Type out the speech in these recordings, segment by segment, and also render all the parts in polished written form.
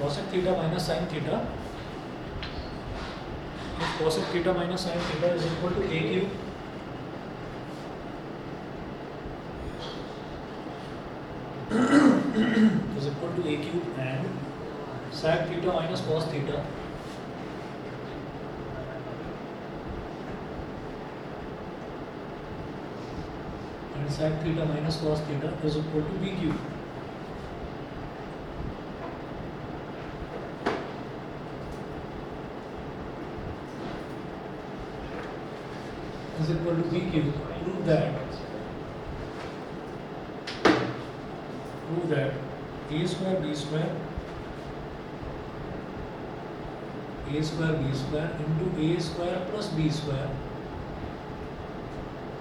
cosec theta minus sin theta, if cosec theta minus sin theta is equal to a cube is equal to a cube and sec theta minus cos theta and sec theta minus cos theta is equal to b cube. Is equal to b cube. Prove that a square b square into a square plus b square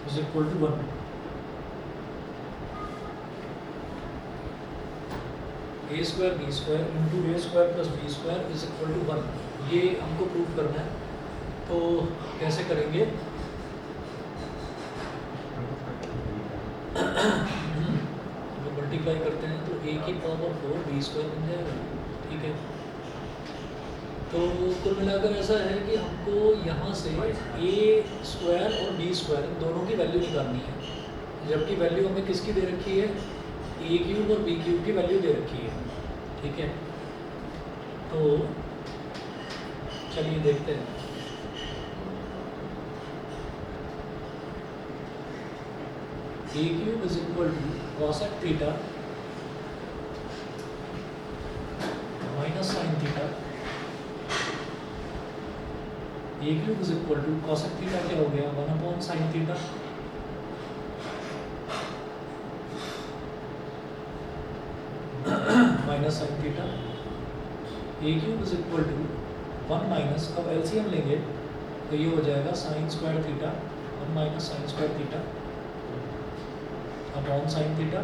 is equal to 1. A square b square into a square plus b square is equal to 1. ये हमको prove करना है, तो कैसे करेंगे? Multiply करते हैं तो a की पावर 4 b स्क्वायर बन जाएगा, ठीक है। तो कुल मिलाकर ऐसा है कि हमको यहाँ से a स्क्वायर और b स्क्वायर इन दोनों की वैल्यू निकालनी है, जबकि वैल्यू हमें किसकी दे रखी है? a क्यूब और b क्यूब की वैल्यू दे रखी है, ठीक है। तो चलिए देखते हैं। a cube is equal to cosec theta minus sin theta. a cube is equal to cosec theta क्या हो गया? 1 upon sin theta minus sin theta. a cube is equal to 1 minus, अब LCM लेंगे तो ये हो जाएगा sin square theta 1 minus sin square theta अपॉन साइन थीटा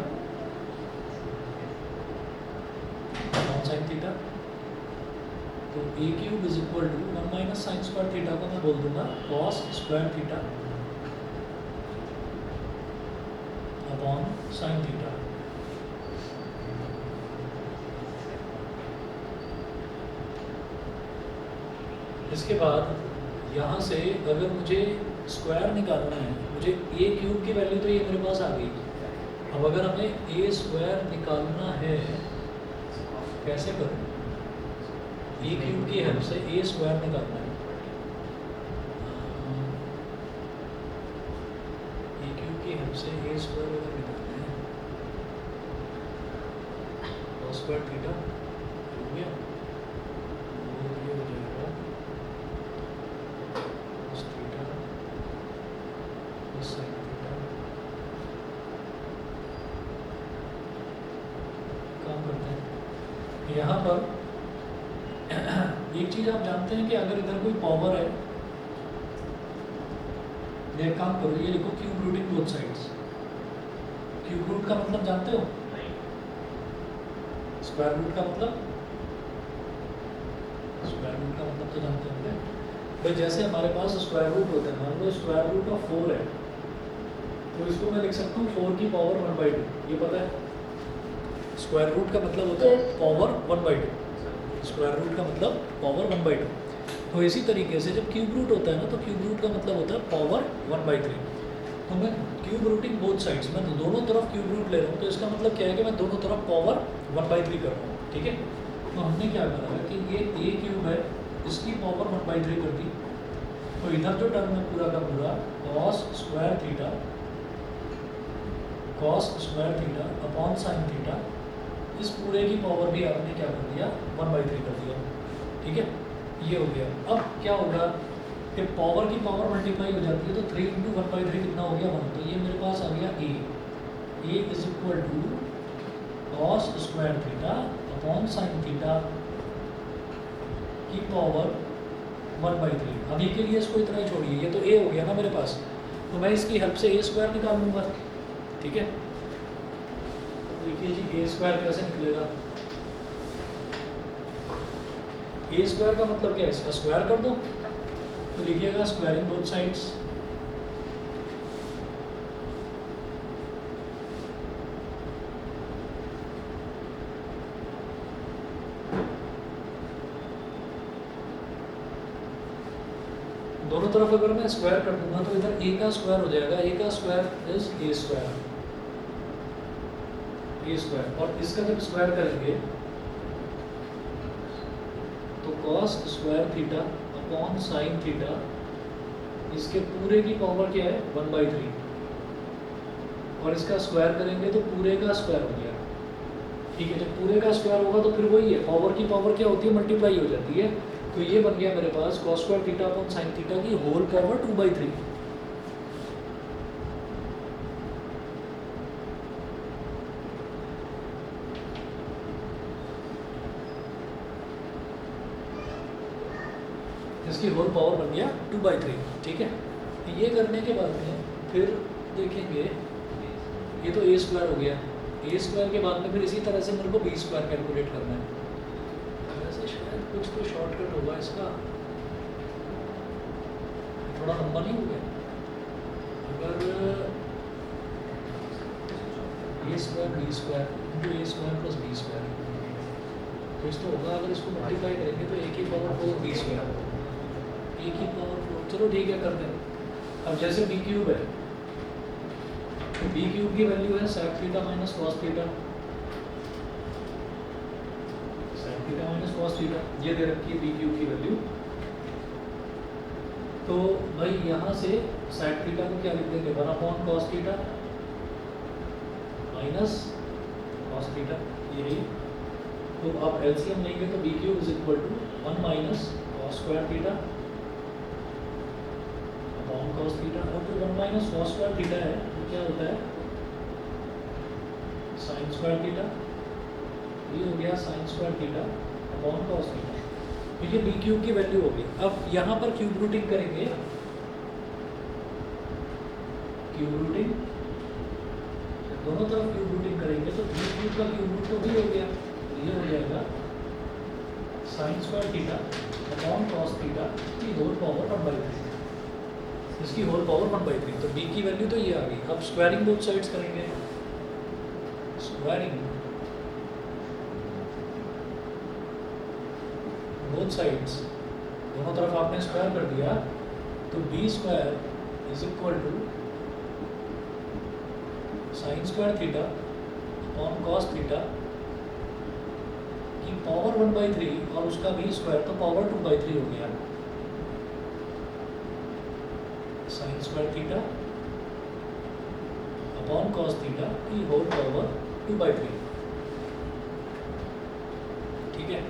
तो a cube is equal to 1 minus sine square theta को मैं बोल दूंगा cos square theta upon sine theta. इसके बाद यहाँ से अगर मुझे स्क्वायर निकालना है, मुझे a क्यूब की वैल्यू तो ये मेरे पास आ गई। अब अगर हमें a स्क्वायर निकालना है, कैसे करें? a क्यूब की हेल्प से a स्क्वायर निकालना है। a क्यूब की हेल्प से a स्क्वायर अगर निकालना है, cos स्क्वायर थीटा हो गया, ये हो जाएगा cos theta plus sin theta. काम करते हैं यहाँ पर। एक चीज आप जानते हैं कि अगर इधर कोई पावर है, एक काम करो, ये लिखो cube rooting both sides. Cube root का मतलब जानते हो? स्क्वायर रूट का मतलब? स्क्वायर रूट का मतलब तो जानते होंगे भाई। जैसे हमारे पास स्क्वायर रूट होता है, मान लो स्क्वायर रूट ऑफ 4 है, तो इसको मैं लिख सकता हूँ 4 की पावर 1/2। ये पता है स्क्वायर रूट का मतलब होता है पावर 1/2। स्क्वायर रूट का मतलब पावर 1/2। तो इसी तरीके से जब क्यूब रूट होता है ना, तो क्यूब रूट का मतलब होता है पावर 1/3। तो मैं क्यूब रूटिंग बोथ साइड्स, मैं दोनों तरफ क्यूब रूट ले रहा हूँ, तो इसका मतलब क्या है कि मैं दोनों तरफ पावर 1/3 कर रहा हूँ, ठीक है। तो हमने क्या करा है कि ये a क्यूब है, इसकी पावर 1/3 कर दी। तो इधर जो टर्म है पूरा का पूरा cos square theta upon sine theta, इस पूरे की पावर भी आपने क्या कर दिया? 1/3 कर दिया, ठीक है। ये हो गया। अब क्या होगा कि पावर की पावर मल्टीप्लाई हो जाती है, तो 3 × 1/3 कितना हो गया? 1। तो ये मेरे पास आ गया a is equal to cos square theta upon sine theta की पावर 1/3। अभी के लिए इसको इतना ही छोड़िए, ये तो a हो गया ना मेरे पास, तो मैं इसकी हेल्प से a स्क्वायर निकाल लूँगा, ठीक है। देखिए जी a स्क्वायर कैसे निकलेगा? a स्क्वायर का मतलब क्या है? इसका स्क्वायर कर दो, तो लिखिएगा स्क्वायरिंग बोथ साइड्स। दोनों तरफ अगर मैं स्क्वायर कर दूंगा तो इधर a का स्क्वायर हो जाएगा, a का स्क्वायर इज a स्क्वायर, और इसका जब स्क्वायर करेंगे तो cos square theta upon sine theta, इसके पूरे की पावर क्या है 1/3, और इसका स्क्वायर करेंगे तो पूरे का स्क्वायर हो गया। ठीक है, जब पूरे का स्क्वायर होगा तो फिर वही है, पावर की पावर क्या होती है, मल्टीप्लाई हो जाती है। तो ये बन गया मेरे पास cos square theta upon sine theta की होल पावर 2/3। इसकी होल पावर बन गया 2/3। ठीक है, ये करने के बाद में फिर देखेंगे, ये तो a स्क्वायर हो गया, a स्क्वायर के बाद में फिर इसी तरह से मेरे को b स्क्वायर कैलकुलेट करना है। वैसे शायद कुछ तो शॉर्टकट होगा इसका, थोड़ा लंबा नहीं हो गया? अगर a square b square into a square plus b square, तो इस तो होगा, अगर इसको मल्टीप्लाई करेंगे तो a की पावर 4 b स्क्वायर, a की पावर 4। चलो ठीक है, करते हैं। अब जैसे b क्यूब है, तो b क्यूब की वैल्यू है sec theta minus cos theta, sec theta minus cos theta, ये दे रखी है b क्यूब की वैल्यू। तो भाई यहाँ से sec थीटा को क्या लिख देंगे, 1/cos theta minus cos theta, यही। तो आप एलसीएम लेंगे तो b cube is equal to 1 minus cos square theta upon cos theta, और जो 1 माइनस cos स्क्वायर थीटा है वो क्या होता है, साइन स्क्वायर थीटा, ये हो गया sine square theta upon cos theta. तो ये b क्यूब की वैल्यू होगी। अब यहाँ पर क्यूब रूटिंग करेंगे, क्यूब रूटिंग, दोनों तरफ क्यूब रूटिंग करेंगे तो b क्यूब का क्यूब रूट तो भी हो गया, तो ये हो जाएगा sign square theta upon cos theta की होल पावर 1/3, इसकी होल पावर 1/3। तो b की वैल्यू तो ये आ गई। अब स्क्वायरिंग बोथ साइड्स करेंगे, स्क्वायरिंग बोथ साइड्स, दोनों तरफ आपने स्क्वायर कर दिया, तो b square is equal to sine square theta upon cos theta की पावर 1/3, और उसका b स्क्वायर तो पावर 2/3 हो गया, sine square theta upon cos theta की होल पावर 2/3। ठीक है,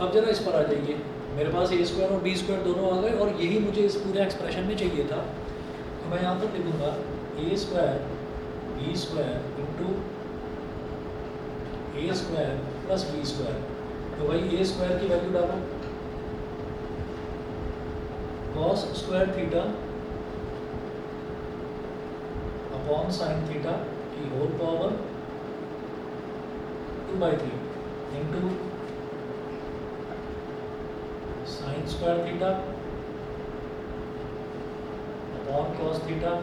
अब जरा इस पर आ जाइए, मेरे पास a स्क्वायर और b स्क्वायर दोनों आ गए, और यही मुझे इस पूरे एक्सप्रेशन में चाहिए था। तो मैं यहाँ पर लिखूंगा a square b square into a square plus b square. तो भाई a स्क्वायर की वैल्यू डालो, cos square theta upon sine theta की whole power 2/3 into sine square theta upon cos theta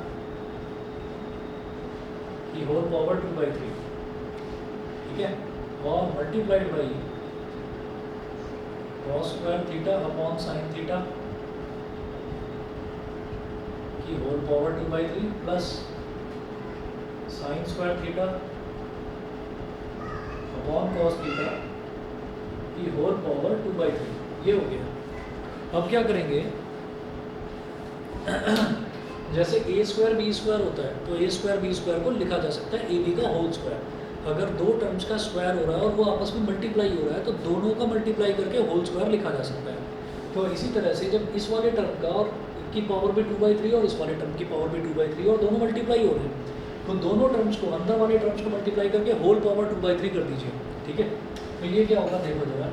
की होल पावर 2/3। ठीक है, और multiplied by cos square theta upon sine theta की whole power 2/3 plus sine square theta upon cos theta की whole power 2/3, ये हो गया। अब क्या करेंगे, जैसे a स्क्वायर b स्क्वायर होता है, तो a स्क्वायर b स्क्वायर को लिखा जा सकता है ab का होल स्क्वायर। अगर दो टर्म्स का स्क्वायर हो रहा है और वो आपस में मल्टीप्लाई हो रहा है, तो दोनों का मल्टीप्लाई करके होल स्क्वायर लिखा जा सकता है। तो इसी तरह से जब इस वाले टर्म का और की पावर भी 2/3 और इस वाले टर्म की पावर भी 2/3 और दोनों मल्टीप्लाई हो रहे हैं, तो दोनों टर्म्स को, अंदर वाले टर्म्स को मल्टीप्लाई करके होल पावर 2/3 कर दीजिए। ठीक है, तो ये क्या होगा, देखो जरा,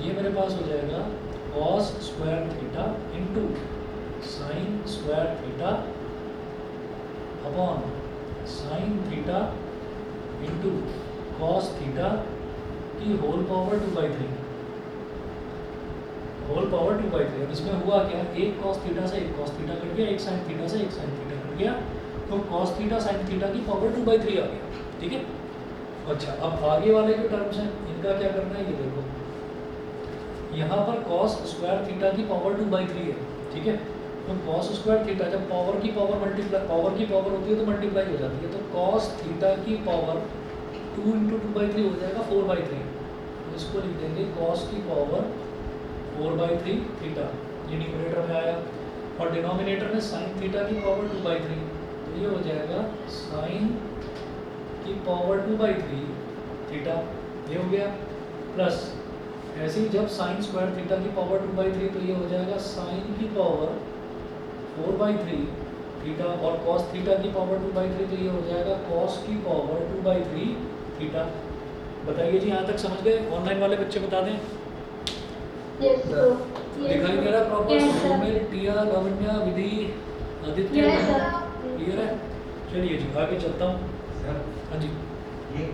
ये मेरे पास हो जाएगा cos square theta into sine square theta upon sine theta into cos theta की होल पावर 2/3, होल पावर 2/3। अब इसमें हुआ क्या, एक cos थीटा से एक cos थीटा कट गया, एक sin थीटा से एक sin थीटा कट गया, तो cos थीटा sin थीटा की पावर 2/3 आ गया। ठीक है, अच्छा, अब आगे वाले जो टर्म्स हैं इनका क्या करना है, ये देखो, यहाँ पर cos स्क्वायर थीटा की पावर 2/3 है। ठीक है, तो कॉस स्क्वायर थीटा जब पावर की पावर होती है तो मल्टीप्लाई हो जाती है, तो कॉस थीटा की पावर 2 इंटू 2/3 हो जाएगा 4/3। तो इसको लिख देंगे कॉस की पावर 4/3 थीटा, ये न्यूमरेटर में आया। और डिनोमिनेटर में साइन थीटा की पावर 2/3, तो ये हो जाएगा साइन की पावर 2/3 थीटा, ये हो गया। प्लस ऐसे ही जब साइन स्क्वायर थीटा की पावर 2/3 तो ये हो जाएगा साइन की पावर 4/3 थीटा, और कॉस थीटा की पावर 2/3 तो ये हो जाएगा कॉस की पावर 2/3 थीटा। बताइए जी, यहाँ तक समझ गए? ऑनलाइन वाले बच्चे बता दें। दिखाई दे रहा प्रॉपर? सोमेल, टिया, लवन्या, विधि, आदित्य, क्लियर है? चलिए जी आगे चलता हूँ सर। हाँ जी, ये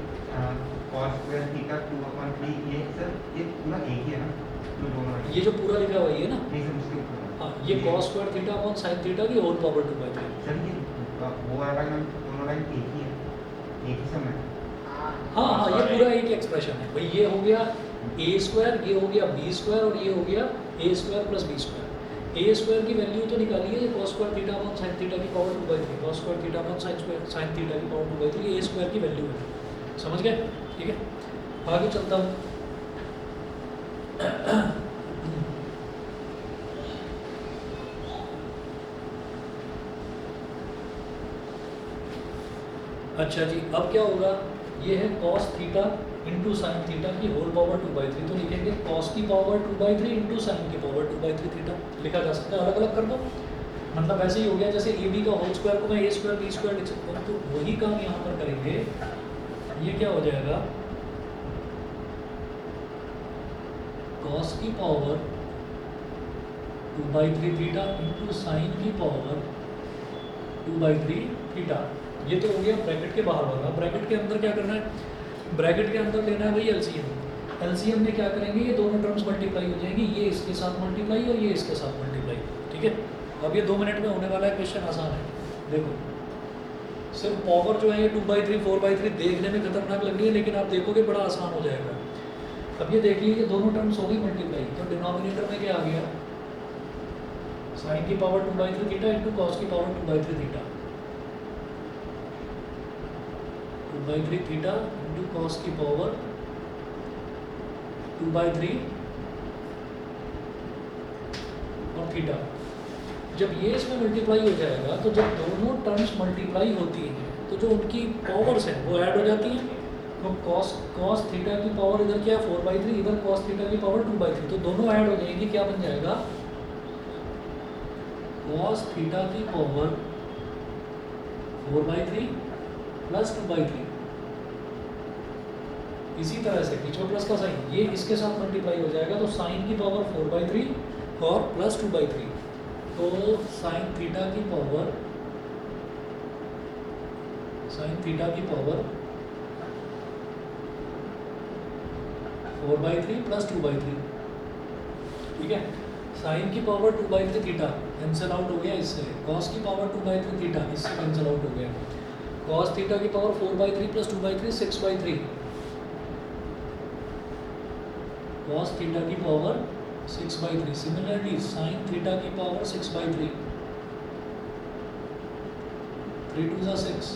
cos स्क्वायर थीटा 2/3 ये सर ये पूरा एक ही है ना, जो दोनों ये जो पूरा लिखा हुआ है ना, नहीं सर उसके ऊपर हाँ, ये cos square theta upon sine theta की होल पावर 2/3। सर ये वो वाला लाइन दोनों लाइन एक ही है, एक ही समय। हाँ हाँ, ये पूरा एक एक्सप्रेशन है भाई। ये हो गया ए स्क्वायर, ये हो गया बी स्क्वायर, और ये हो गया a square plus b square. A square की वैल्यू तो निकालिए, cos square theta upon sine theta की power 2/3, cos square theta upon sine theta की पावर 2/3, ये ए स्क्वायर की वैल्यू है। समझ गए? ठीक है, आगे चलता हूँ। अच्छा जी, अब क्या होगा? ये है cos theta into sine theta की होल पावर 2/3, तो लिखेंगे cos की पावर 2/3 इंटू साइन की पावर 2/3 थीटा। लिखा जा सकता है, अलग अलग कर दो, मतलब ऐसे ही हो गया जैसे ए बी का होल स्क्वायर को मैं ए स्क्वायर बी स्क्वायर लिख सकता हूँ, तो वही काम यहाँ पर करेंगे। ये क्या हो जाएगा? cos की पावर 2/3 थीटा इंटू साइन की पावर 2/3 थीटा। ये तो हो गया ब्रैकेट के बाहर वाला। ब्रैकेट के अंदर क्या करना है? ब्रैकेट के अंदर लेना है भाई एलसीएम। एलसीएम में क्या करेंगे? ये दोनों टर्म्स मल्टीप्लाई हो जाएंगी, ये इसके साथ मल्टीप्लाई और ये इसके साथ मल्टीप्लाई। ठीक है, अब ये 2 मिनट में होने वाला है, क्वेश्चन आसान है। देखो, सिर्फ पावर जो है ये 2/3 4/3 देखने में खतरनाक लग रही है, लेकिन आप देखोगे बड़ा आसान हो जाएगा। अब ये देखिए, ये दोनों टर्म्स हो गई मल्टीप्लाई, तो डिनोमिनेटर में क्या आ गया? साइन की पावर 2/3 थीटा इंटू कॉस की power 2/3 theta, 2/3 theta into cos की पावर 2/3 और थीटा। जब ये इसमें मल्टीप्लाई हो जाएगा, तो जब दोनों टर्म्स मल्टीप्लाई होती हैं तो जो उनकी पावर्स हैं वो ऐड हो जाती हैं। तो कॉस थीटा की पावर इधर क्या है? 4/3, इधर कॉस थीटा की पावर 2/3, तो दोनों ऐड हो जाएंगी। क्या बन जाएगा? कॉस थीटा की पावर 4/3 प्लस 2/3। इसी तरह से बीच में प्लस का साइन, ये इसके साथ मल्टीप्लाई हो जाएगा, तो साइन की पावर 4/3 और प्लस 2/3, तो साइन थीटा की पावर 4/3 प्लस 2/3। ठीक है, साइन की पावर 2/3 थीटा कैंसिल आउट हो गया इससे, कॉस की पावर 2/3 थीटा इससे कैंसिल आउट हो गया, कॉस थीटा की पावर 4/3 प्लस 2/3 6/3, कॉस थीटा की पावर 6/3। सिमिलरली साइन थीटा की पावर 6/3, 3 2 ज़ा 6,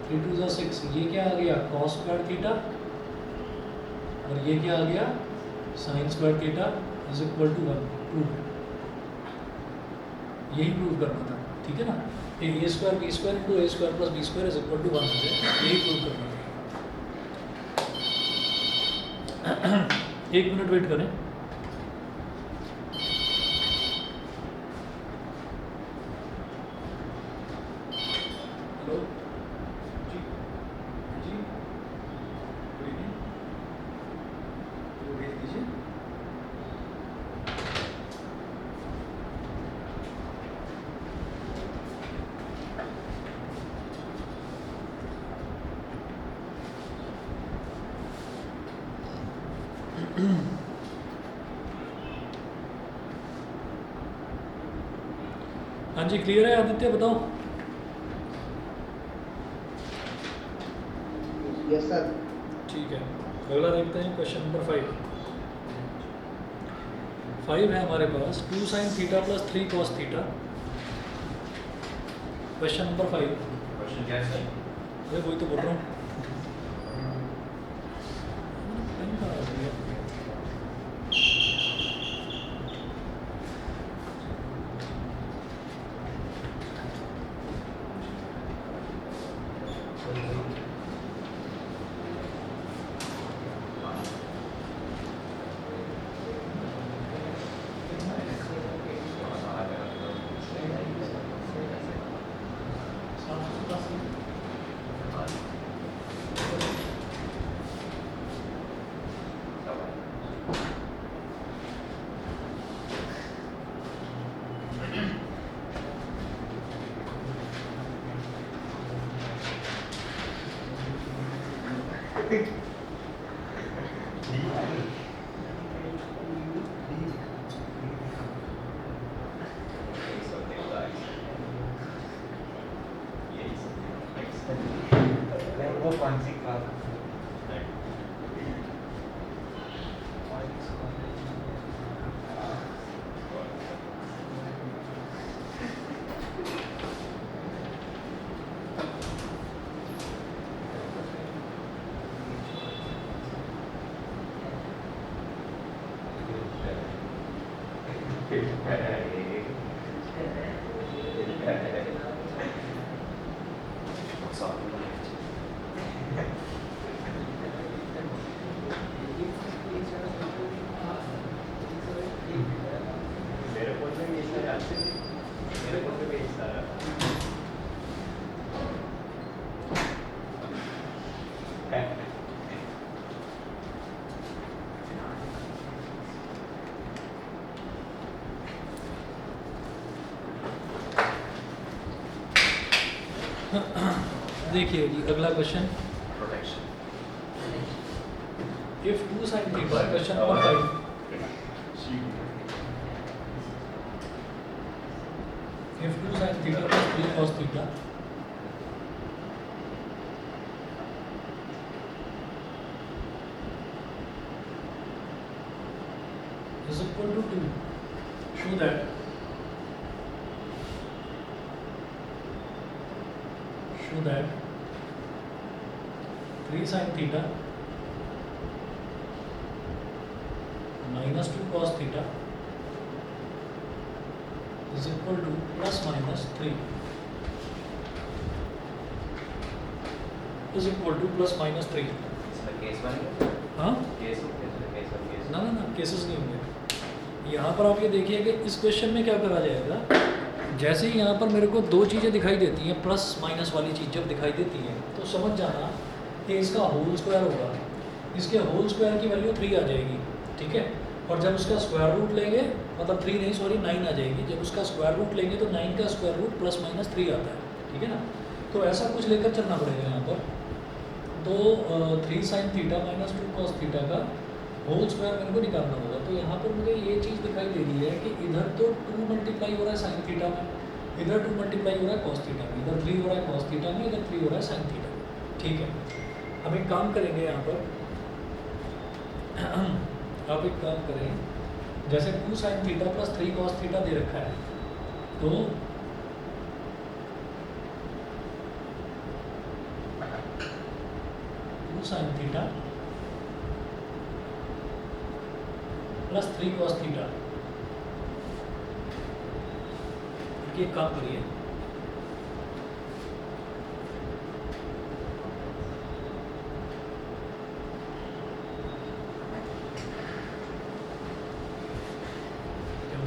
3 2 ज़ा 6, ये क्या आ गया? कॉस स्क्वायर थीटा, और ये क्या आ गया? Sine square theta is equal to 1। Prove, यही प्रूव करना था। ठीक है ना, a square b square into a square plus b square is equal to 1 हो गया, यही प्रूव करना था। 1 मिनट वेट करें। हेलो जी, जी गुड इवनिंग, वो भेज दीजिए। हाँ जी, क्लियर है आदित्य, बताओ। Yes sir. ठीक है, अगला देखते हैं क्वेश्चन नंबर 5। 5 है हमारे पास 2 sin theta plus 3 cos theta question number 5। Question क्या है? अरे वही तो बोल रहा हूँ। पेन कहाँ रख दिया? वो कौन सी क्लास? मेरे फोन में भी इसका मेरे फोन में भी इसका देखिए जी अगला question. Protection if 2 sin theta, question number 5। If 2 sin theta plus 3 cos theta is equal to 2, show that show that 3 sin theta minus 2 cos theta is equal to plus minus 3 is equal to plus minus 3। इसका case बनेगा? हाँ case ना ना ना cases नहीं होंगे। यहाँ पर आप ये देखिए कि इस क्वेश्चन में क्या करा जाएगा, जैसे ही यहाँ पर मेरे को दो चीज़ें दिखाई देती हैं, प्लस माइनस वाली चीज़ जब दिखाई देती है तो समझ जाना कि इसका होल स्क्वायर होगा, इसके होल स्क्वायर की वैल्यू 3 आ जाएगी, ठीक है। और जब उसका स्क्वायर रूट लेंगे, मतलब 3 नहीं सॉरी 9 आ जाएगी, जब उसका स्क्वायर रूट लेंगे तो 9 का स्क्वायर रूट प्लस माइनस 3 आता है, ठीक है ना। तो ऐसा कुछ लेकर चलना पड़ेगा यहाँ पर। तो 3 sin theta minus 2 cos theta का होल स्क्वायर मेरे को निकालना होगा। तो यहाँ पर मुझे ये चीज़ दिखाई दे रही है कि इधर तो 2 मल्टीप्लाई हो रहा है साइन थीटा में, इधर 2 मल्टीप्लाई हो रहा है कॉस थीटा में, इधर 3 हो रहा है कॉस थीटा में, इधर 3 हो रहा है साइन थीटा में, ठीक है। हम एक काम करेंगे यहाँ पर आप एक काम करें, जैसे 2 sin theta plus 3 cos theta दे रखा है, तो sin theta plus 3 cos theta, ये काम करिए,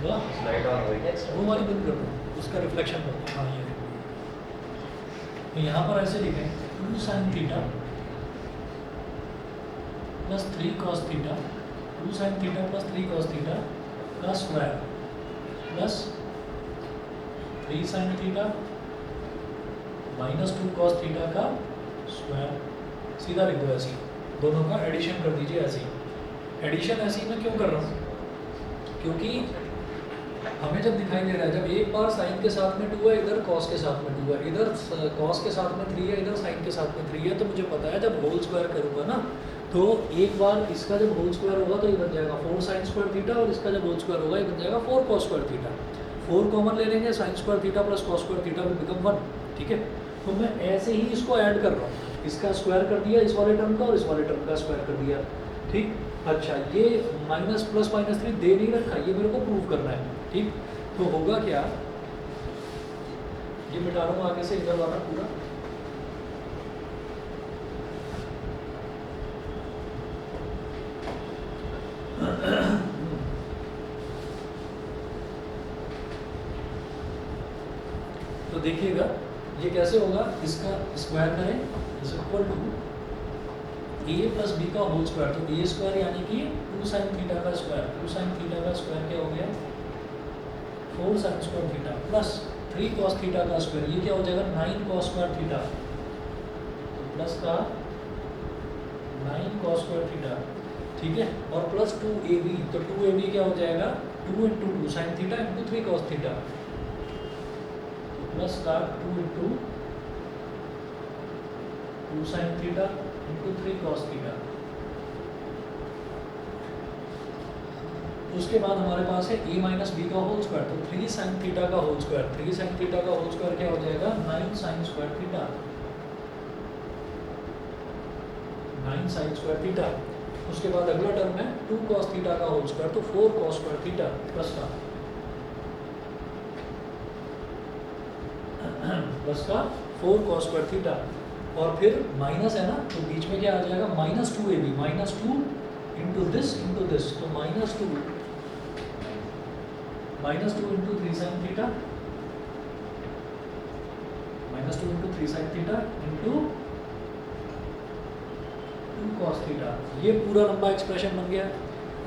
स्लाइड ऑन हो गई। वो वाली बंद कर दो, उसका रिफ्लेक्शन कर। हाँ ये तो यहाँ पर ऐसे लिखें 2 sin theta plus 3 cos theta, 2 sin theta plus 3 cos theta का square plus 3 sin theta minus 2 cos theta का स्क्वायर, सीधा लिख दो ऐसे, दोनों का एडिशन कर दीजिए ऐसे ही। एडिशन ऐसे ही मैं क्यों कर रहा हूँ, क्योंकि हमें जब दिखाई दे रहा है, जब एक बार साइन के साथ में 2 है, इधर कॉस के साथ में 2 है, इधर कॉस के साथ में 3 है, इधर साइन के साथ में 3 है, तो मुझे पता है जब होल स्क्वायर करूँगा ना, तो एक बार इसका जब होल स्क्वायर होगा तो ये बन जाएगा 4 sin स्क्वायर थीटा, और इसका जब होल स्क्वायर होगा ये बन जाएगा 4 cos स्क्वायर थीटा। 4 कॉमन ले लेंगे, sign square theta plus cos square theta will become 1, ठीक है। तो मैं ऐसे ही इसको ऐड कर रहा हूँ, इसका स्क्वायर कर दिया इस वाले टर्म का और इस वाले टर्म का स्क्वायर कर दिया, ठीक। अच्छा ये माइनस प्लस माइनस 3 दे नहीं रखा, ये मेरे को प्रूव करना है, ठीक। तो होगा क्या, ये मिटा रहा हूँ आगे से इधर वाला पूरा, तो देखिएगा ये कैसे होगा, इसका स्क्वायर करें is equal to A plus B का होल स्क्वायर, तो ए स्क्वायर यानी कि 2 साइन थीटा का स्क्वायर, 2 साइन थीटा का स्क्वायर क्या हो गया 4 sine square theta plus 3 cos theta का स्क्वायर, ये क्या हो जाएगा 9 कॉस स्क्वायर थीटा, तो प्लस का 9 कॉस स्क्वायर थीटा, ठीक है। और प्लस 2ab, तो 2ab क्या हो जाएगा 2 into 2 sine theta into 3 cos theta, तो प्लस का 2 into 2 sine theta into 3 cos theta. उसके बाद हमारे पास है a माइनस बी का होल स्क्वायर, तो 3 साइन थीटा का होल स्क्वायर, 3 साइन थीटा का होल स्क्वायर क्या हो जाएगा 9 sign square theta, 9 sign square theta. उसके बाद अगला टर्म है 2 कॉस थीटा का होल स्क्वायर, तो 4 कॉस स्क्वायर थीटा प्लस का 4 कॉस स्क्वायर थीटा, और फिर माइनस है ना, तो बीच में क्या आ जाएगा minus 2ab, minus 2 into this, तो minus 2 into 3 sine theta, minus 2 into 3 sine theta into 2 cos theta, ये पूरा लंबा एक्सप्रेशन बन गया।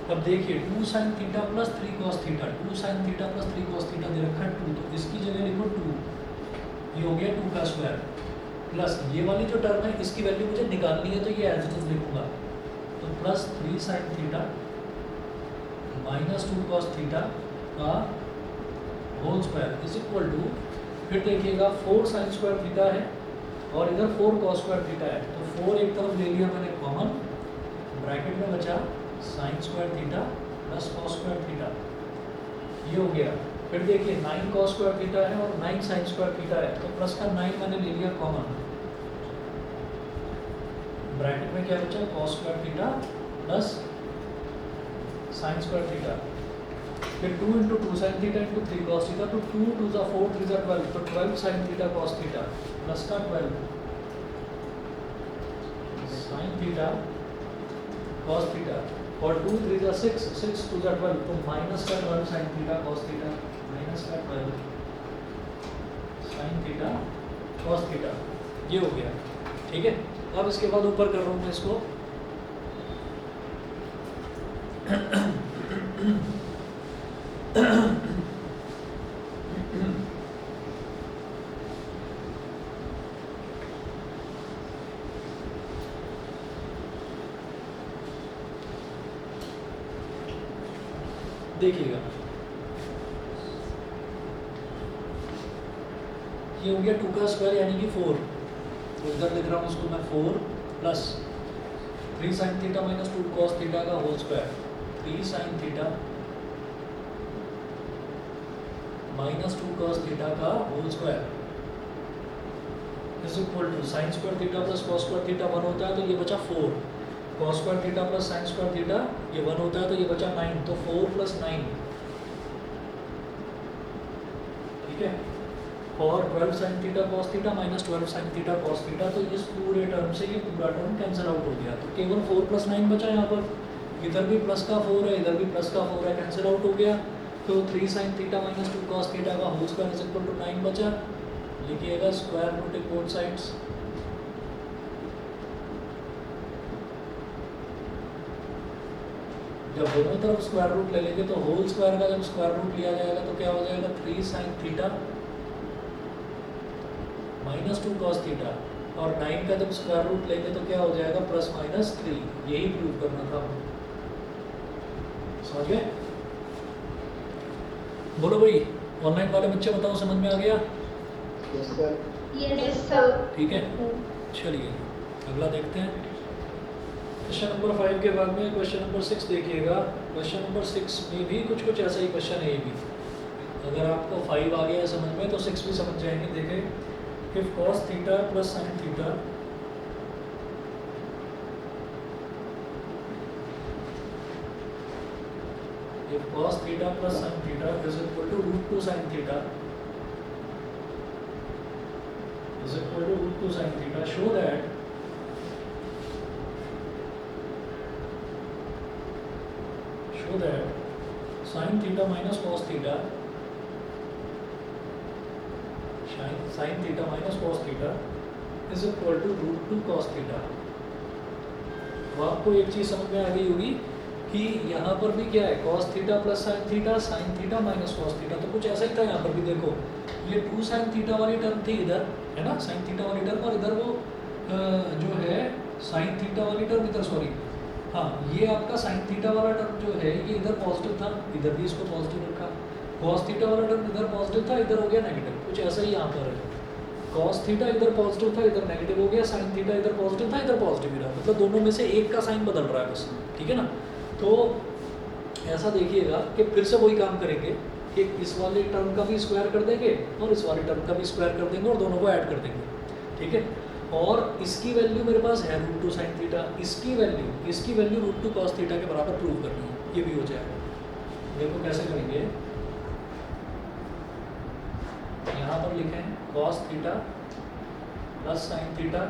अब देखिए 2 sine theta plus 3 cos theta, 2 sine theta plus 3 cos theta दे रखा है 2, तो इसकी जगह लिखो 2, ये हो गया 2 का स्क्वायर, प्लस ये वाली जो टर्म है इसकी वैल्यू मुझे निकालनी है, तो ये एज इट इज लिखूंगा, तो plus 3 sine theta minus 2 cos theta का whole square is equal to, फिर देखिएगा 4 साइन स्क्वायर थीटा है और इधर 4 कॉस स्क्वायर थीटा है, तो 4 एक तरफ ले लिया मैंने कॉमन, ब्रैकेट में बचा sign square theta plus cos square theta, ये हो गया। फिर देखिए 9 कॉस स्क्वायर थीटा है और 9 साइन स्क्वायर थीटा है, तो प्लस का 9 मैंने ले लिया कॉमन, ब्रैकेट में क्या बचा cos square theta plus sine square theta, फिर 2 into 2 sine theta into 3 cos theta, तो 2 2 जा 4 3 जा 12, तो 12 sine theta cos theta plus का 12 साइन थीटा कॉस थीटा, और 2 3 जा 6 6 2 जा 12, तो माइनस का 12 sine theta cos theta, minus का 12 साइन थीटा कॉस थीटा, ये हो गया, ठीक है। अब इसके बाद ऊपर कर रहा हूँ मैं इसको देखिएगा ये हो गया 2 का स्क्वायर यानी कि 4, तो इधर लिख रहा हूँ उसको मैं 4 plus 3 sine theta minus 2 cos theta का whole square, 3 sine theta minus 2 cos theta का whole square is equal to sine square theta plus cos square theta 1 होता है, तो ये बचा 4, cos square theta plus sine square theta ये 1 होता है, तो ये बचा 9, तो 4 प्लस 9, ठीक है। और 12 sine theta cos theta minus 12 sine theta cos theta, तो इस पूरे टर्म से ये पूरा टर्म कैंसिल आउट हो गया, तो केवल 4 प्लस 9 बचा यहाँ पर, इधर भी प्लस का 4 है इधर भी प्लस का 4 है, कैंसिल आउट हो गया, तो 3 sine theta minus 2 cos theta का whole square is equal to 9 बचा, लिखिएगा square root in both sides, जब दोनों तरफ स्क्वायर रूट ले लेंगे तो होल स्क्वायर का जब स्क्वायर रूट लिया जाएगा तो क्या हो जाएगा 3 sine theta minus 2 cos theta, और 9 का जब स्क्वायर रूट लेंगे तो क्या हो जाएगा प्लस माइनस 3, यही प्रूव करना था, समझ गए? बोलो भाई ऑनलाइन वाले बच्चे बताओ समझ में आ गया? Yes sir. ठीक है, चलिए अगला देखते हैं। क्वेश्चन नंबर 5 के बाद में क्वेश्चन नंबर 6 देखिएगा। क्वेश्चन नंबर 6 में भी कुछ ऐसा ही क्वेश्चन है, ये भी अगर आपको 5 आ गया है समझ में तो 6 भी समझ जाएंगे। देखें if cos theta plus sine theta if cos theta plus sin theta is equal to root 2 sin theta is equal to root 2 sin theta, show that sin theta minus cos theta sin theta minus cos theta is equal to root 2 cos theta। तो आपको एक चीज समझ में आ गई होगी कि यहाँ पर भी क्या है cos theta plus sine theta minus cos theta, तो कुछ ऐसा ही था यहाँ पर भी। देखो ये 2 साइन थीटा वाली टर्म थी इधर, है ना, साइन थीटा वाली टर्म, और इधर वो जो है साइन थीटा वाली टर्म इधर, सॉरी हाँ, ये आपका साइन थीटा वाला टर्म जो है ये इधर पॉजिटिव था, इधर भी इसको पॉजिटिव रखा। cos थीटा वाला टर्म इधर पॉजिटिव था, इधर हो गया नेगेटिव। कुछ ऐसा ही यहाँ पर है, cos थीटा इधर पॉजिटिव था, इधर नेगेटिव हो गया, साइन थीटा इधर पॉजिटिव था, इधर पॉजिटिव ही रहा, मतलब दोनों में से एक का साइन बदल रहा है बस, ठीक है ना। तो ऐसा देखिएगा कि फिर से वही काम करेंगे कि इस वाले टर्म का भी स्क्वायर कर देंगे और इस वाले टर्म का भी स्क्वायर कर देंगे और दोनों को ऐड कर देंगे, ठीक है। और इसकी वैल्यू मेरे पास है रूट 2 साइन थीटा, इसकी वैल्यू रूट 2 कॉस थीटा के बराबर प्रूव करनी है, ये भी हो जाएगा। देखो कैसे करेंगे, यहाँ पर लिखें cos theta plus sine theta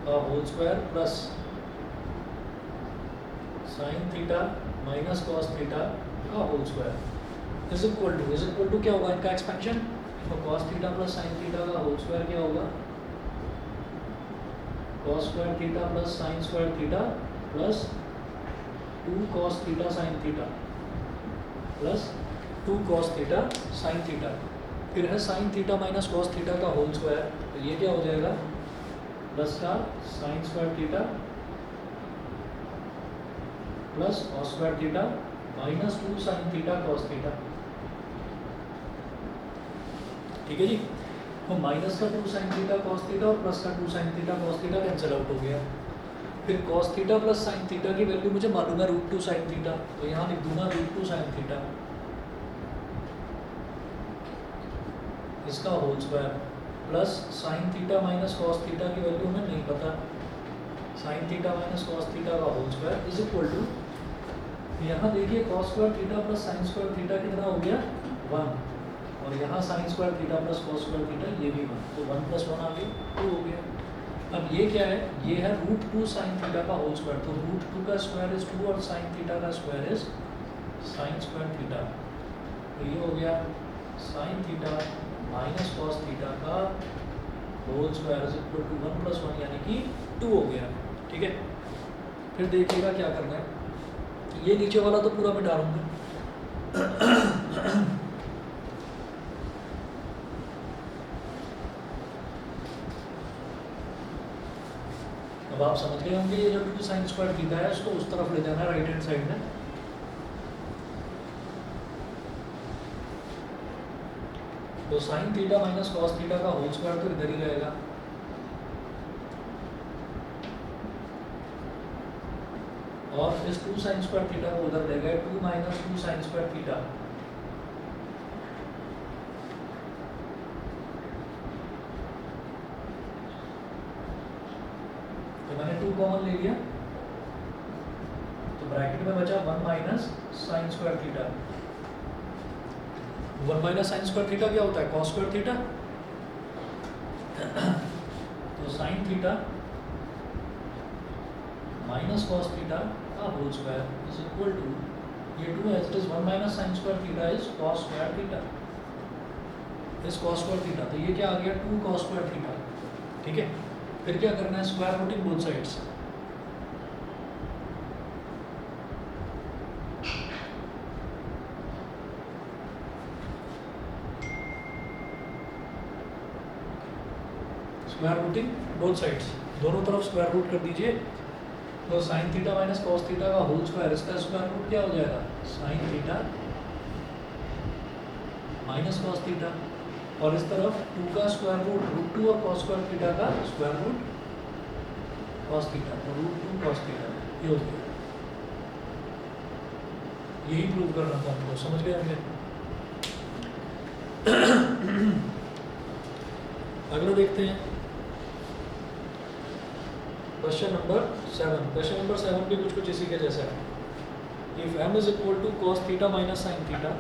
का whole square plus sine theta minus cos theta का whole square is equal to क्या होगा इनका एक्सपेंशन। तो cos theta plus sine theta का होल स्क्वायर क्या होगा, cos square theta plus sine square theta plus 2 cos theta sine theta plus 2 cos theta sine theta, फिर है sine theta minus cos theta का होल स्क्वायर, तो ये क्या हो जाएगा प्लस का sign square theta plus cos square theta minus 2 sine theta cos theta, ठीक है जी। तो माइनस का 2 साइन थीटा कॉस थीटा और प्लस का 2 sine theta cos theta cancel out हो गया। फिर cos theta plus sine theta की वैल्यू मुझे मालूम है रूट 2 साइन थीटा, तो यहाँ लिख दूंगा रूट 2 साइन थीटा इसका whole square plus sine theta minus cos theta की वैल्यू हमें नहीं पता, sine theta minus cos theta का whole square is equal to, यहाँ देखिए cos square theta plus sine square theta कितना हो गया 1, और यहाँ sine square theta plus cos square theta ये भी 1, तो 1 + 1 आ गया 2 हो गया। अब ये क्या है, ये है रूट 2 साइन थीटा का होल स्क्वायर, तो रूट 2 का स्क्वायर इज 2 और साइन थीटा का square is sine square theta, तो ये हो गया sine theta minus cos theta का whole square is equal to 1 + 1 यानी कि 2 हो गया, ठीक है। फिर देखिएगा क्या करना है, ये नीचे वाला तो पूरा मैं डालूंगा अब आप समझ गए होंगे ये जो 2 साइन स्क्वायर थीटा है उसको उस तरफ ले जाना है राइट हैंड साइड में। तो sine theta minus cos theta का होल स्क्वायर तो इधर ही रहेगा, और इस 2 साइन स्क्वायर थीटा को उधर ले गए, 2 माइनस 2 साइन स्क्वायर थीटा, तो मैंने 2 कॉमन ले लिया, तो ब्रैकेट में बचा 1 minus sine square theta. 1 minus sine square theta क्या होता है, कॉस स्क्वायर थीटा, तो sine theta minus cos theta का whole square is equal to, ये 2 as it is 1 minus sine square theta is cos square theta, is cos square theta, तो ये क्या आ गया 2 कॉस स्क्वायर थीटा, ठीक है। फिर क्या करना है, square routing both sides, square routing both sides, दोनों तरफ स्क्वायर रूट कर दीजिए। तो sine theta minus cos theta का होल स्क्वायर, इसका स्क्वायर रूट क्या हो जाएगा, sign theta minus cos theta, और इस तरफ 2 का स्क्वायर रूट रूट 2 और कॉस स्क्वायर थीटा का स्क्वायर रूट कॉस थीटा, तो रूट 2 कॉस थीटा ये हो गया। यही प्रूव करना था हमको, समझ गए होंगे। अगला देखते हैं क्वेश्चन नंबर 7। क्वेश्चन नंबर 7 भी कुछ इसी के जैसा है। If m is equal to cos theta minus sine theta,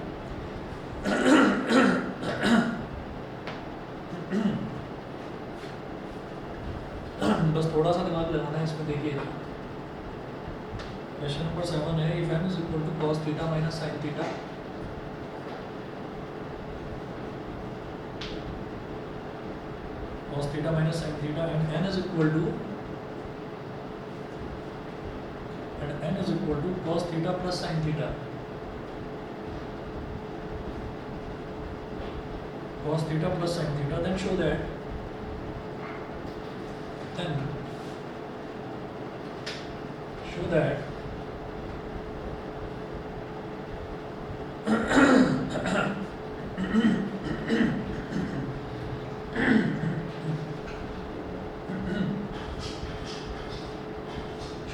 बस थोड़ा सा दिमाग लगाना है इसमें। देखिए क्वेश्चन नंबर 7 है, if m is equal to cos theta minus sine theta, cos theta minus sin theta, and n is equal to cos theta plus sin theta, cos theta plus sin theta, then show that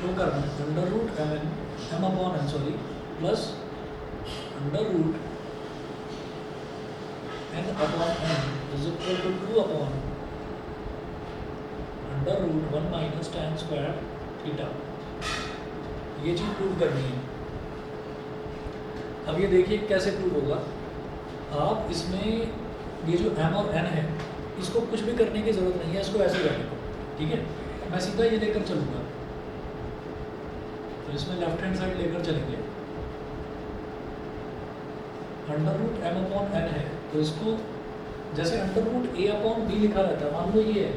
show करना under root m upon n sorry plus under root n upon n is equal to 2 upon under root 1 minus tan square theta. ये चीज prove करनी है। अब ये देखिए कैसे prove होगा। आप इसमें ये जो m और n है इसको कुछ भी करने की जरूरत नहीं है, इसको ऐसे रहने दो, ठीक है। मैं सीधा ये लेकर चलूंगा, तो इसमें लेफ्ट हैंड साइड लेकर चलेंगे। Under root m upon n है, तो इसको जैसे under root a upon b लिखा रहता है, मान लो ये है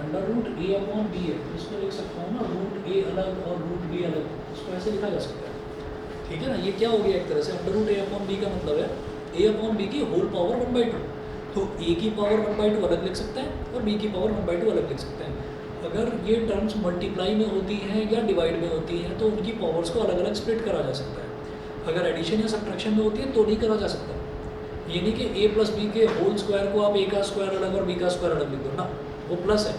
under root a upon b है, तो इसको लिख सकता हूँ ना रूट a अलग और रूट b अलग, इसको ऐसे लिखा जा सकता है, ठीक है ना। ये क्या हो गया एक तरह से, under root a upon b का मतलब है a अपॉन b की होल पावर 1/2। तो a की पावर 1/2 अलग लिख सकते हैं और b की पावर 1/2 अलग लिख सकते हैं। अगर ये टर्म्स मल्टीप्लाई में होती हैं या डिवाइड में होती हैं तो उनकी पावर्स को अलग अलग स्प्लिट करा जा सकता है। अगर एडिशन या सब्ट्रैक्शन में होती है तो नहीं करा जा सकता। ये नहीं कि a प्लस बी के होल स्क्वायर को आप a का स्क्वायर अलग और b का स्क्वायर अलग लिख दो ना, वो प्लस है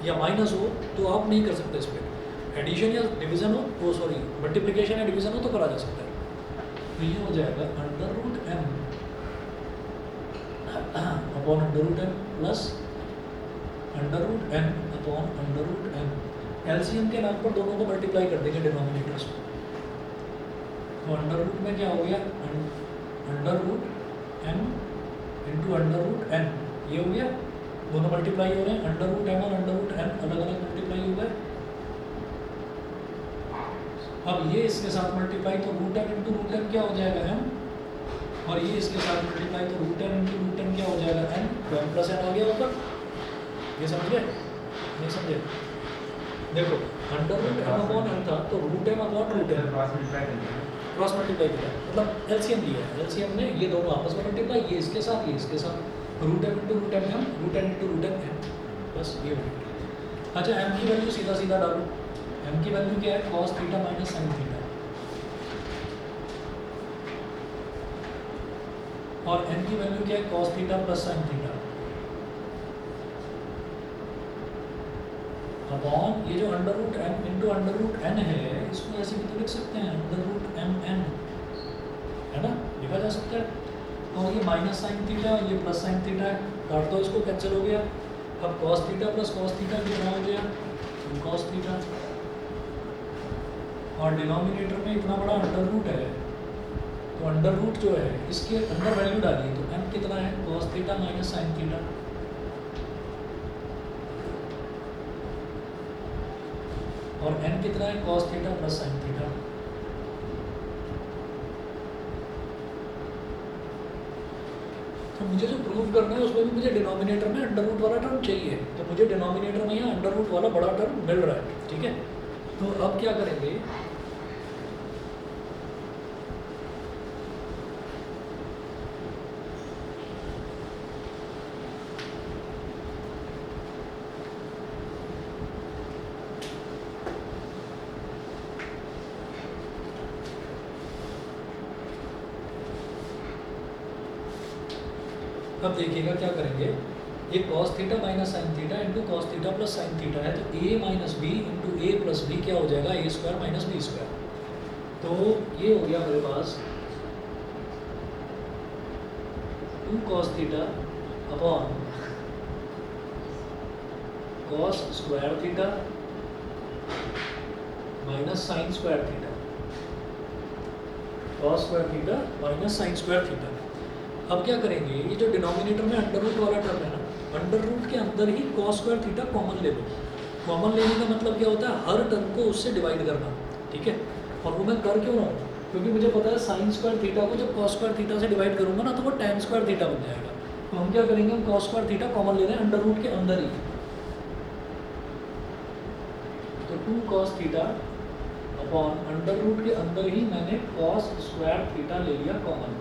या माइनस हो तो आप नहीं कर सकते स्प्लिट। एडिशन या डिवीजन हो तो सॉरी मल्टीप्लिकेशन या डिवीजन हो तो करा जा सकता है। तो ये हो जाएगा under root m upon under root m plus under root n upon under root m। LCM के नाम पर दोनों को मल्टीप्लाई कर देंगे डिनोमिनेटर्स को। तो अंडर रूट में क्या हो गया, under root m into under root n, ये हो गया, दोनों मल्टीप्लाई हो रहे हैं। अंडर रूट m और अंडर रूट n अलग अलग मल्टीप्लाई हो गए। अब ये इसके साथ मल्टीप्लाई तो root m into root m क्या हो जाएगा m, और ये इसके साथ मल्टीप्लाई तो root m into root m क्या हो जाएगा n, तो m प्लस n हो गया ऊपर। ये समझे नहीं समझे? देखो under root m upon n था तो root m upon root m cross multiply किया, मतलब एलसीएम लिया है। एलसीएम ने ये दोनों आपस में मल्टीप्लाई, ये इसके साथ root m into root m root n into root m, बस ये हो गया। अच्छा m की वैल्यू सीधा सीधा डालो। m की वैल्यू क्या है, cos theta minus sine theta, और n की वैल्यू क्या है, cos theta plus sine theta upon ये जो under root m into under root n है, इसको ऐसे भी तो लिख सकते हैं अंडर रूट m n, है ना, लिखा जा सकता है। तो ये माइनस साइन थीटा ये प्लस साइन थीटा है, काट दो इसको, कैंसिल हो गया। अब cos theta plus cos theta कितना हो गया, cos थीटा, और डिनोमिनेटर में इतना बड़ा अंडर रूट है तो अंडर रूट जो है इसके अंदर वैल्यू डालिए, तो m कितना है, cos theta minus sine theta, और n कितना है, cos theta plus sine theta. तो मुझे जो प्रूव करना है उसमें भी मुझे डिनोमिनेटर में अंडर रूट वाला टर्म चाहिए, तो मुझे डिनोमिनेटर में यहाँ अंडर रूट वाला बड़ा टर्म मिल रहा है, ठीक है। तो अब क्या करेंगे, अब देखिएगा क्या करेंगे, ये cos theta minus sine theta into cos theta plus sine theta है, तो a minus B into A plus B क्या हो जाएगा, A square minus B square. तो ये हो गया मेरे पास 2 cos theta upon cos square theta minus sine square theta, cos square theta minus sine square theta. अब क्या करेंगे, ये जो डिनोमिनेटर में अंडर रूट वाला टर्म है ना, अंडर रूट के अंदर ही cos स्क्वायर थीटा कॉमन ले लो। कॉमन लेने का मतलब क्या होता है, हर टर्म को उससे डिवाइड करना, ठीक है। और वो मैं कर क्यों रहा हूँ, क्योंकि मुझे पता है साइन स्क्वायर थीटा को जब cos स्क्वायर थीटा से डिवाइड करूँगा ना तो वो tan स्क्वायर थीटा बन जाएगा। तो हम क्या करेंगे, हम cos स्क्वायर थीटा कॉमन ले रहे हैं अंडर रूट के अंदर ही। तो 2 cos theta upon under root के अंदर ही मैंने cos स्क्वायर थीटा ले लिया कॉमन।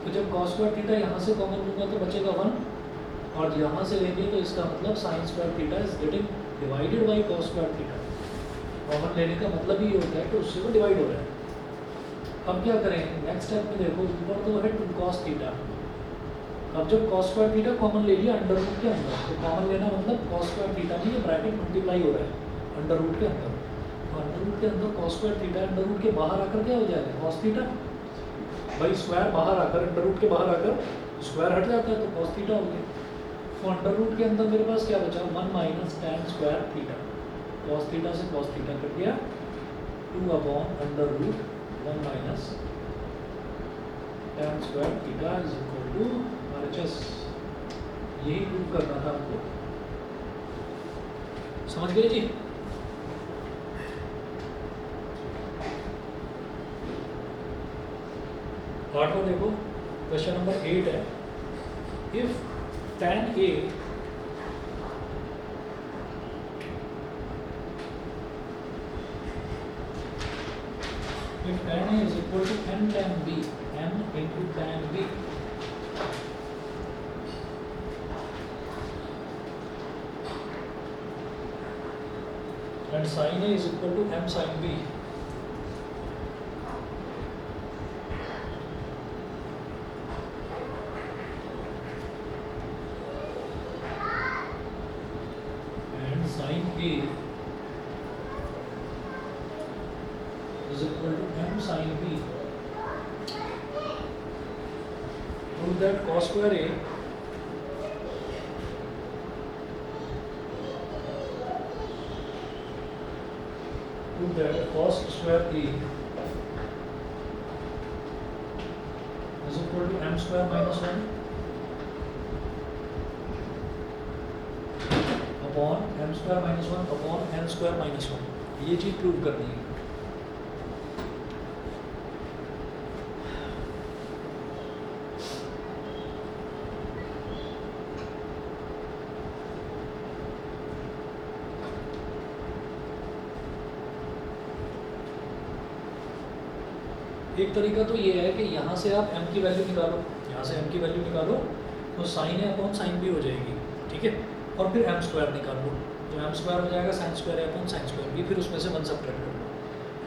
तो जब cos स्क्वायर थीटा यहाँ से कॉमन लूँगा तो बचेगा 1, और यहाँ से लेंगे तो इसका मतलब sign square theta is getting divided by cos square theta. Common लेने का मतलब ही होता है कि उससे वो डिवाइड हो रहा है। अब क्या करें, नेक्स्ट स्टेप में देखो, ऊपर तो है 2 cos थीटा। अब जब cos स्क्वायर थीटा कॉमन ले लिया अंडर रूट के अंदर, तो कॉमन लेना मतलब cos स्क्वायर थीटा में ये ब्रैकेट मल्टीप्लाई हो रहा है अंडर रूट के अंदर। तो अंडर रूट के अंदर cos square theta under root के बाहर आकर क्या हो जाएगा, cos थीटा। भाई स्क्वायर बाहर आकर, अंडर रूट के बाहर आकर स्क्वायर हट जाता है तो cos थीटा हो गया। तो अंडर रूट के अंदर मेरे पास क्या बचा, 1 minus tan square theta. cos theta से cos थीटा कट गया, 2 upon under root 1 minus tan square theta is equal to RHS। यही प्रूव करना था आपको, समझ गए जी। पार्ट को देखो, क्वेश्चन नंबर 8 है, if tan A if tan A is equal to n tan B, n into tan B, and sin A is equal to m sin B, and sin A is equal to m sin B, prove that cos square A prove that cos square A is equal to m square minus 1 upon m square minus 1 upon n square minus 1। ये चीज prove करनी है। एक तरीका तो ये है कि यहाँ से आप m की वैल्यू निकालो, यहाँ से m की वैल्यू निकालो तो साइन ए अपॉन साइन बी हो जाएगी, ठीक है। और फिर m स्क्वायर निकाल लो, तो m स्क्वायर हो जाएगा sign square A upon sine square B, फिर उसमें से 1 सब्ट्रैक्ट कर लो।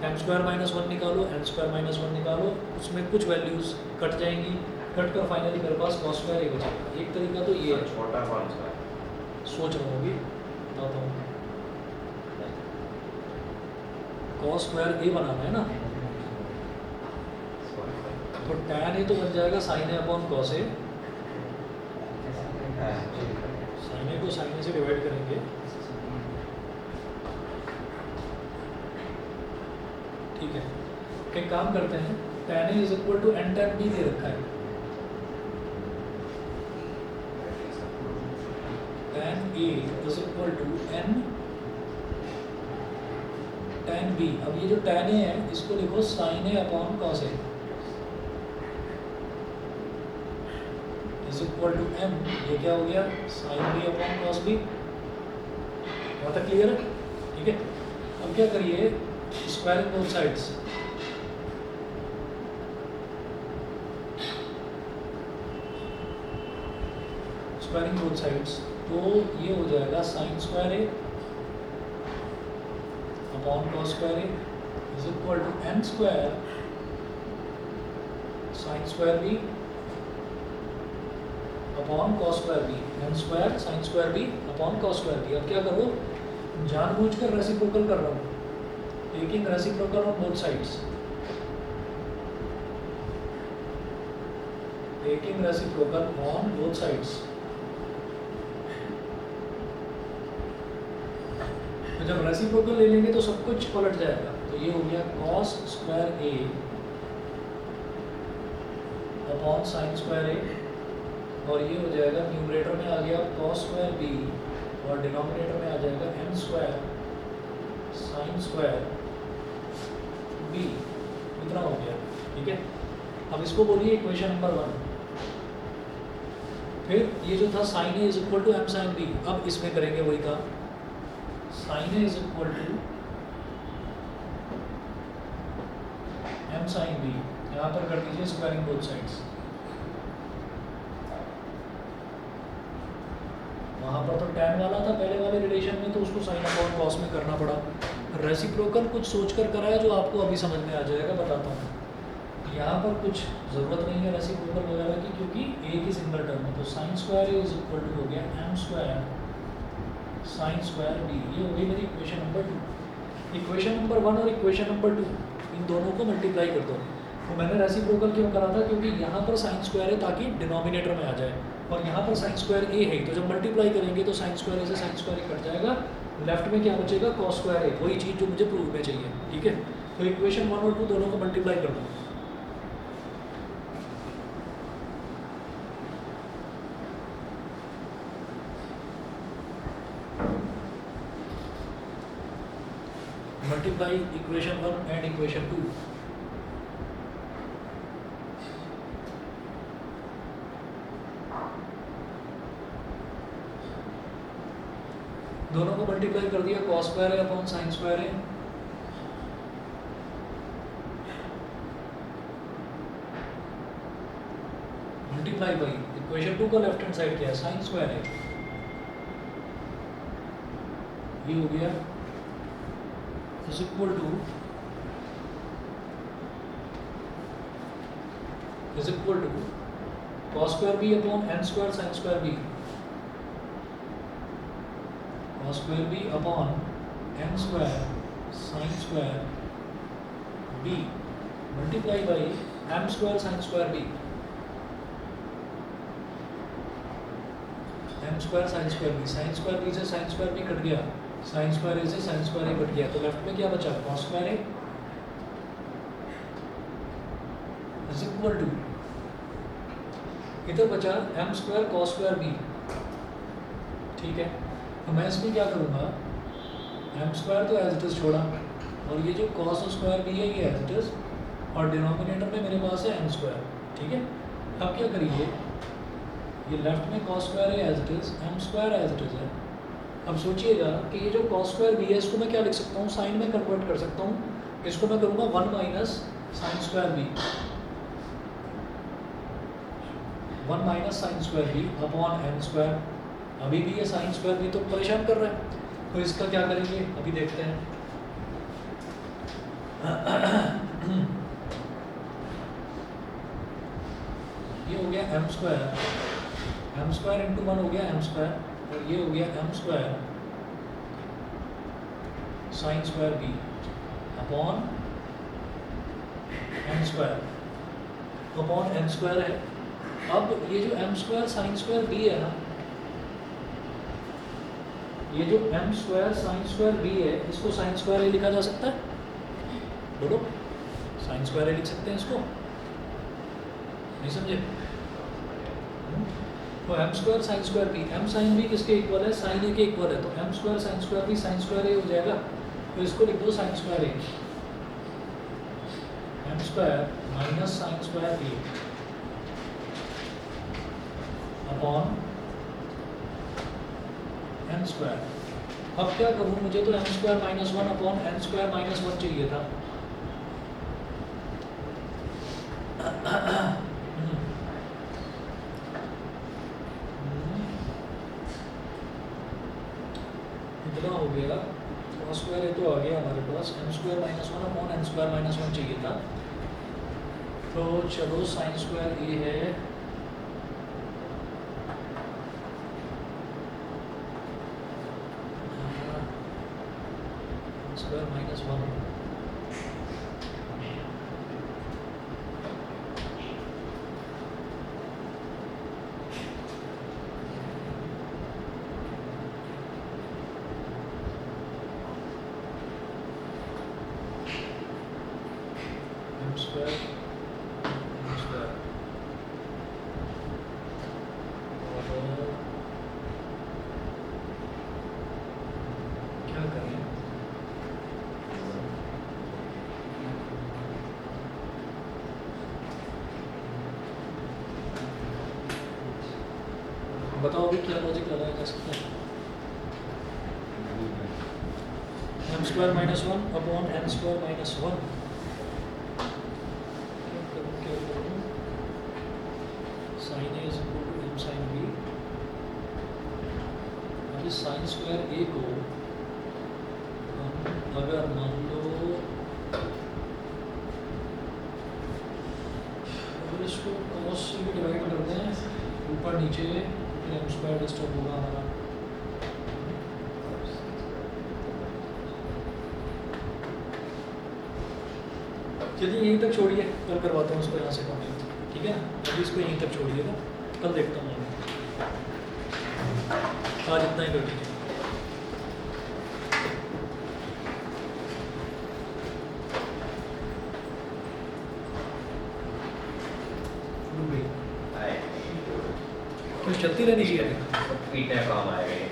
m स्क्वायर माइनस 1 निकालो, n स्क्वायर माइनस 1 निकालो, उसमें कुछ वैल्यूज़ कट जाएंगी, कट कर फाइनली मेरे पास cos स्क्वायर ए बचेगा। एक तरीका तो ये है, छोटा कौन सा है? सोच रहा हूँ अभी, बताता हूँ। cos स्क्वायर ए बनाना है ना, तो tan ए तो बन जाएगा sin A upon cos A, sin ए को sin ए से डिवाइड करेंगे, ठीक है। एक काम करते हैं, tan A is equal to n tan b दे रखा है, tan A is equal to n tan b। अब ये जो tan ए है इसको लिखो sin A upon cos A is equal to m, ये क्या हो गया, sin b upon cos b। यहाँ तक क्लियर है, ठीक है। अब क्या करिए, squaring both sides, squaring both sides, तो ये हो जाएगा sin square A upon cos square A is equal to n square sin square b upon cos square b, n square sin square b upon cos square b। अब क्या करो, जानबूझकर reciprocal कर रहा हूँ, taking reciprocal on both sides, taking reciprocal on both sides. तो जब reciprocal ले लेंगे तो सब कुछ पलट जाएगा। तो ये हो गया cos square a upon sine square a, और ये हो जाएगा न्यूमरेटर में आ गया cos स्क्वायर b और डिनोमिनेटर में आ जाएगा m square sine square b। इतना हो गया, ठीक है। अब इसको बोलिए इक्वेशन नंबर 1। फिर ये जो था sine A is equal to M sine B, अब इसमें करेंगे वही काम। Sine A is equal to M sine B, यहाँ पर कर दीजिए स्क्वायरिंग बोथ साइड्स। वहाँ पर तो tan वाला था पहले वाले रिलेशन में, तो उसको साइन अपॉन कॉस में करना पड़ा। रेसिप्रोकल कुछ सोच कर कराया जो आपको अभी समझ में आ जाएगा, बताता हूँ। यहाँ पर कुछ ज़रूरत नहीं है रेसिप्रोकल वगैरह की, क्योंकि एक ही सिंगल टर्म है। तो sine square is equal to हो गया M square sine square B. ये हो गई मेरी इक्वेशन नंबर 2। इक्वेशन नंबर 1 और इक्वेशन नंबर 2 इन दोनों को मल्टीप्लाई कर दो। तो मैंने रेसिप्रोकल क्यों करा था, क्योंकि यहाँ पर साइन स्क्वायर है ताकि डिनोमिनेटर में आ जाए, और यहाँ पर साइन स्क्वायर ए है। तो जब मल्टीप्लाई करेंगे तो साइन स्क्वायर ए से साइन स्क्वायर ए कट जाएगा, लेफ्ट में क्या बचेगा कॉस स्क्वायर ए, वही चीज़ जो मुझे प्रूव में चाहिए, ठीक है। तो इक्वेशन 1 और 2 दोनों को मल्टीप्लाई कर दो। Multiply equation 1 and equation 2। दोनों को मल्टीप्लाई कर दिया, कॉस स्क्वायर है अपॉन साइन स्क्वायर है। मल्टीप्लाई बाई इक्वेशन 2 का लेफ्ट हैंड साइड क्या है, साइन स्क्वायर है। ये हो गया is equal to cos square B upon N square sine square B, cos square B upon N square sine square B multiply by M square sine square B, M square sine square B. Sine square B से sine square B cut गया, sine square A से sine square ए cut गया, तो left में क्या बचा cos square A is equal to, इधर बचा M square cos square B, ठीक है। तो मैं इसमें क्या करूँगा, एम स्क्वायर तो एज इट इज़ छोड़ा, और ये जो cos स्क्वायर बी है ये एज इट इज़, और डिनोमिनेटर में मेरे पास है एन स्क्वायर, ठीक है। अब क्या करिए, ये लेफ्ट में cos स्क्वायर है as it is, M square as it is है। अब सोचिएगा कि ये जो cos स्क्वायर बी है इसको मैं क्या लिख सकता हूँ, साइन में कन्वर्ट कर सकता हूँ। इसको मैं करूँगा 1 minus sine square B, 1 minus sine square B upon N square. अभी भी ये साइन स्क्वायर भी तो परेशान कर रहा है, तो इसका क्या करेंगे अभी देखते हैं। ये हो गया एम स्क्वायर इंटू 1 हो गया एम स्क्वायर, और ये हो गया M square sine square B upon N square upon N square है। अब ये जो M square sine square B है ना, ये जो M square sine square B है, इसको साइन स्क्वायर ए लिखा जा सकता है, बोलो साइन स्क्वायर ए लिख सकते हैं इसको, नहीं समझे। तो m square sine square B, m sine b किसके इक्वल है, साइन ए के इक्वल है, तो m square sine square B sine square a हो जाएगा, तो इसको लिख दो sine square a, m square minus sine square B upon N square. अब क्या करूँ, मुझे तो m square minus 1 upon N square minus 1 चाहिए था। इतना हो गया, cos स्क्वायर ए तो आ गया हमारे पास, m square minus 1 upon N square minus 1 चाहिए था। तो चलो साइन स्क्वायर ए है स्क्वायर माइनस 1 बताओ अभी क्या लॉजिक लगाया जा सकता है? M square minus one upon N square minus one. क्या करूँ? Sine A is equal to M sine B. अभी साइन स्क्वायर ए को हम अगर मान लो अगर इसको कॉस से भी डिवाइड कर दें ऊपर नीचे, फिर एम स्क्वायर डिस्टर्ब होगा हमारा। चलिए यहीं तक छोड़िए, कल करवाता हूँ उसको यहाँ से कंप्लीट, ठीक है ना? अभी इसको यहीं तक छोड़िएगा, कल देखता हूँ। आज इतना ही कर दीजिए। आए क्यों चलती रहनी चाहिए? पीटने काम आएगा ये